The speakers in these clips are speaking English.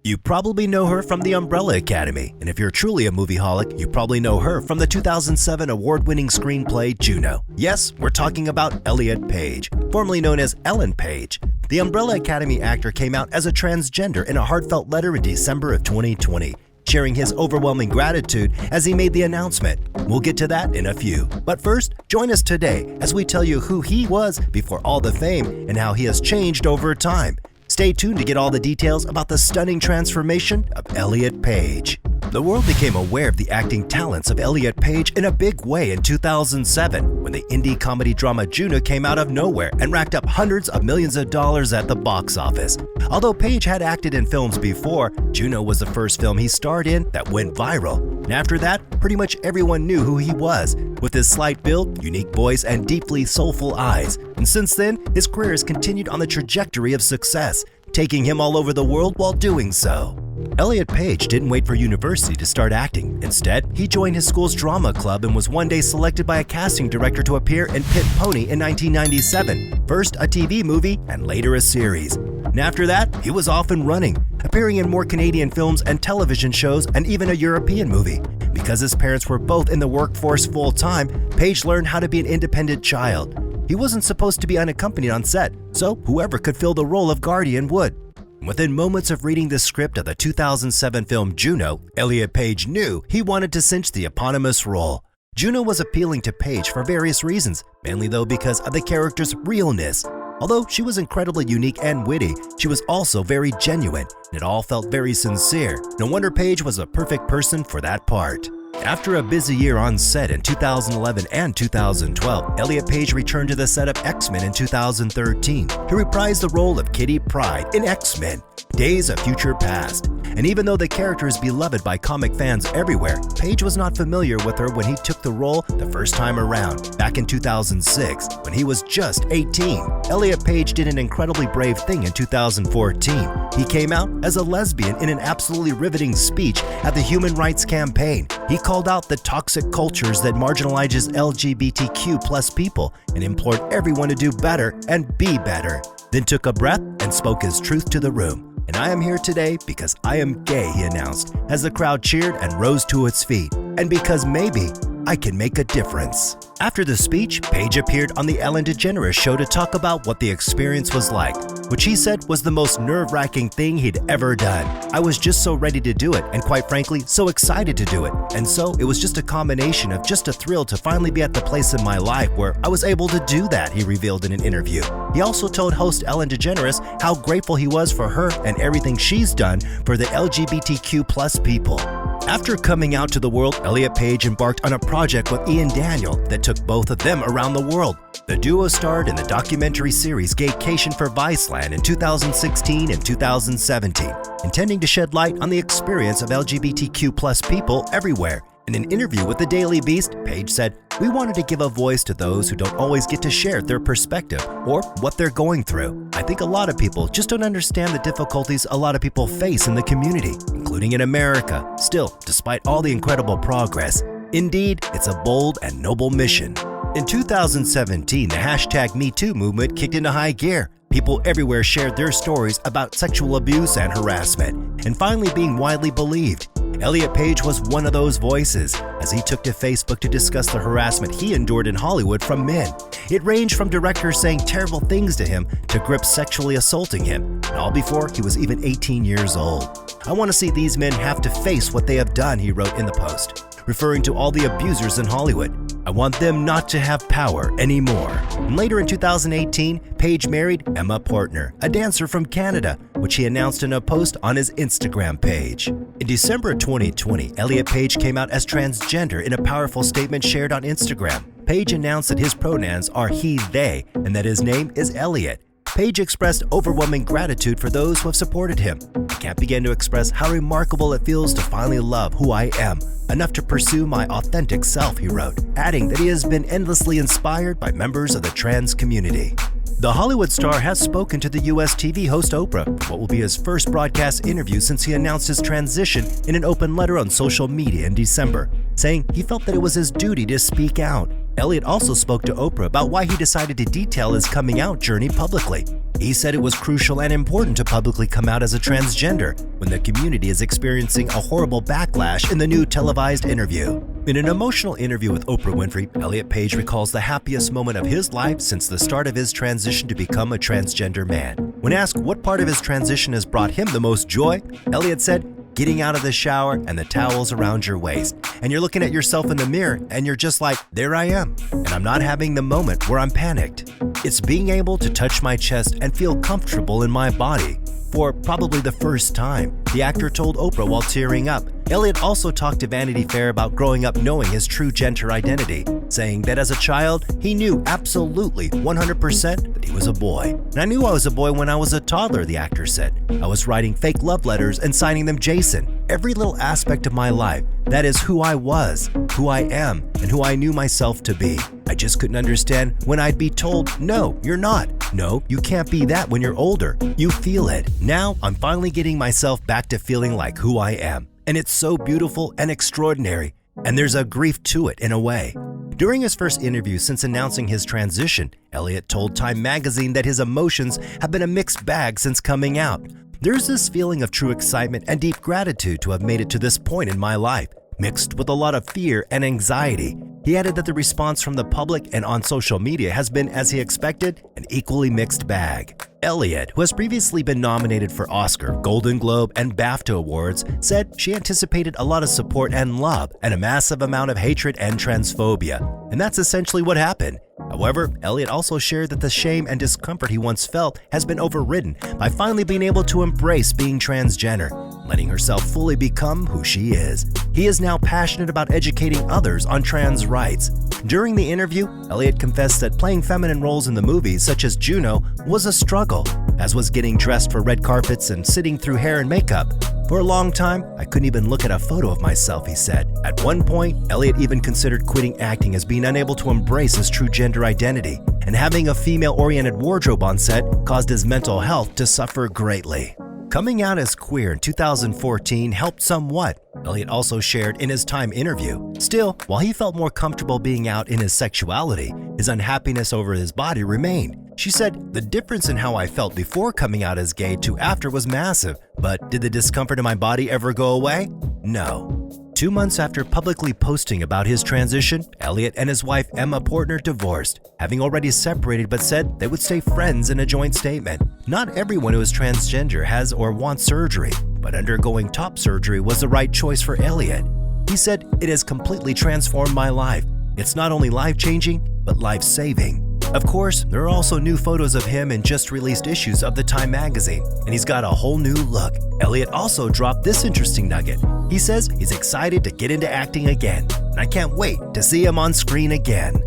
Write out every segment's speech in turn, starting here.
You probably know her from the Umbrella Academy, and if you're truly a movie-holic, you probably know her from the 2007 award-winning screenplay Juno. Yes, we're talking about Elliot Page, formerly known as Ellen Page. The Umbrella Academy actor came out as a transgender in a heartfelt letter in December of 2020, sharing his overwhelming gratitude as he made the announcement. We'll get to that in a few. But first, join us today as we tell you who he was before all the fame and how he has changed over time. Stay tuned to get all the details about the stunning transformation of Elliot Page. The world became aware of the acting talents of Elliot Page in a big way in 2007 when the indie comedy drama Juno came out of nowhere and racked up hundreds of millions of dollars at the box office. Although Page had acted in films before, Juno was the first film he starred in that went viral. And after that, pretty much everyone knew who he was, with his slight build, unique voice, and deeply soulful eyes. And since then, his career has continued on the trajectory of success, taking him all over the world while doing so. Elliot Page didn't wait for university to start acting. Instead, he joined his school's drama club and was one day selected by a casting director to appear in Pit Pony in 1997, first a TV movie and later a series. And after that, he was off and running, appearing in more Canadian films and television shows and even a European movie. Because his parents were both in the workforce full-time, Page learned how to be an independent child. He wasn't supposed to be unaccompanied on set, so whoever could fill the role of guardian would. Within moments of reading the script of the 2007 film Juno, Elliot Page knew he wanted to cinch the eponymous role. Juno was appealing to Page for various reasons, mainly though because of the character's realness. Although she was incredibly unique and witty, she was also very genuine, and it all felt very sincere. No wonder Page was a perfect person for that part. After a busy year on set in 2011 and 2012, Elliot Page returned to the set of X-Men in 2013. He reprised the role of Kitty Pryde in X-Men, Days of Future Past. And even though the character is beloved by comic fans everywhere, Page was not familiar with her when he took the role the first time around, back in 2006, when he was just 18. Elliot Page did an incredibly brave thing in 2014. He came out as a lesbian in an absolutely riveting speech at the Human Rights Campaign. He called out the toxic cultures that marginalizes LGBTQ+ people and implored everyone to do better and be better. Then took a breath and spoke his truth to the room. And I am here today because I am gay, he announced, as the crowd cheered and rose to its feet. And because maybe I can make a difference. After the speech, Page appeared on the Ellen DeGeneres show to talk about what the experience was like, which he said was the most nerve-wracking thing he'd ever done. I was just so ready to do it, and quite frankly, so excited to do it. And so it was just a combination of just a thrill to finally be at the place in my life where I was able to do that, he revealed in an interview. He also told host Ellen DeGeneres how grateful he was for her and everything she's done for the LGBTQ+ people. After coming out to the world, Elliot Page embarked on a project with Ian Daniel that took both of them around the world. The duo starred in the documentary series Gaycation for Viceland in 2016 and 2017, intending to shed light on the experience of LGBTQ+ people everywhere. In an interview with the Daily Beast, Page said, "We wanted to give a voice to those who don't always get to share their perspective or what they're going through. I think a lot of people just don't understand the difficulties a lot of people face in the community, including in America. Still, despite all the incredible progress, indeed, it's a bold and noble mission." In 2017, the hashtag #MeToo movement kicked into high gear. People everywhere shared their stories about sexual abuse and harassment, and finally being widely believed. Elliot Page was one of those voices, as he took to Facebook to discuss the harassment he endured in Hollywood from men. It ranged from directors saying terrible things to him to grips sexually assaulting him, and all before he was even 18 years old. "I want to see these men have to face what they have done," he wrote in the post, referring to all the abusers in Hollywood. "I want them not to have power anymore." And later in 2018, Page married Emma Portner, a dancer from Canada, which he announced in a post on his Instagram page. In December 2020, Elliot Page came out as transgender in a powerful statement shared on Instagram. Page announced that his pronouns are he, they, and that his name is Elliot. Page expressed overwhelming gratitude for those who have supported him. "I can't begin to express how remarkable it feels to finally love who I am, enough to pursue my authentic self," he wrote, adding that he has been endlessly inspired by members of the trans community. The Hollywood star has spoken to the US TV host Oprah for what will be his first broadcast interview since he announced his transition in an open letter on social media in December, saying he felt that it was his duty to speak out. Elliot also spoke to Oprah about why he decided to detail his coming out journey publicly. He said it was crucial and important to publicly come out as a transgender when the community is experiencing a horrible backlash in the new televised interview. In an emotional interview with Oprah Winfrey, Elliot Page recalls the happiest moment of his life since the start of his transition to become a transgender man. When asked what part of his transition has brought him the most joy, Elliot said, "Getting out of the shower and the towels around your waist, and you're looking at yourself in the mirror and you're just like, there I am, and I'm not having the moment where I'm panicked. It's being able to touch my chest and feel comfortable in my body." For probably the first time, the actor told Oprah while tearing up. Elliot also talked to Vanity Fair about growing up knowing his true gender identity, saying that as a child, he knew absolutely 100% that he was a boy. "And I knew I was a boy when I was a toddler," the actor said. "I was writing fake love letters and signing them Jason. Every little aspect of my life, that is who I was, who I am, and who I knew myself to be. I just couldn't understand when I'd be told, no, you're not. No, you can't be that when you're older. You feel it. Now I'm finally getting myself back to feeling like who I am. And it's so beautiful and extraordinary. And there's a grief to it in a way." During his first interview since announcing his transition, Elliot told Time magazine that his emotions have been a mixed bag since coming out. "There's this feeling of true excitement and deep gratitude to have made it to this point in my life, mixed with a lot of fear and anxiety." He added that the response from the public and on social media has been, as he expected, an equally mixed bag. Elliot, who has previously been nominated for Oscar, Golden Globe, and BAFTA awards, said she anticipated a lot of support and love and a massive amount of hatred and transphobia. And that's essentially what happened. However, Elliot also shared that the shame and discomfort he once felt has been overridden by finally being able to embrace being transgender, letting herself fully become who she is. He is now passionate about educating others on trans rights. During the interview, Elliot confessed that playing feminine roles in the movies such as Juno was a struggle, as was getting dressed for red carpets and sitting through hair and makeup. "For a long time, I couldn't even look at a photo of myself," he said. At one point, Elliot even considered quitting acting as being unable to embrace his true gender identity, and having a female-oriented wardrobe on set caused his mental health to suffer greatly. Coming out as queer in 2014 helped somewhat, Elliot also shared in his Time interview. Still, while he felt more comfortable being out in his sexuality, his unhappiness over his body remained. She said, "The difference in how I felt before coming out as gay to after was massive, but did the discomfort in my body ever go away? No." 2 months after publicly posting about his transition, Elliot and his wife Emma Portner divorced, having already separated but said they would stay friends in a joint statement. Not everyone who is transgender has or wants surgery, but undergoing top surgery was the right choice for Elliot. He said, "It has completely transformed my life. It's not only life-changing, but life-saving." Of course, there are also new photos of him in just released issues of the Time magazine, and he's got a whole new look. Elliot also dropped this interesting nugget. He says he's excited to get into acting again, and I can't wait to see him on screen again.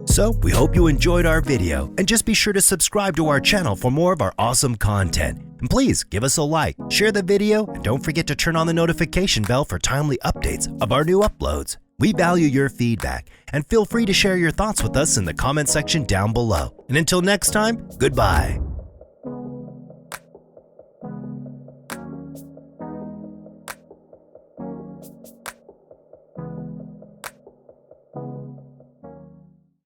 So, we hope you enjoyed our video, and just be sure to subscribe to our channel for more of our awesome content. And please give us a like, share the video, and don't forget to turn on the notification bell for timely updates of our new uploads. We value your feedback, and feel free to share your thoughts with us in the comment section down below. And until next time, goodbye.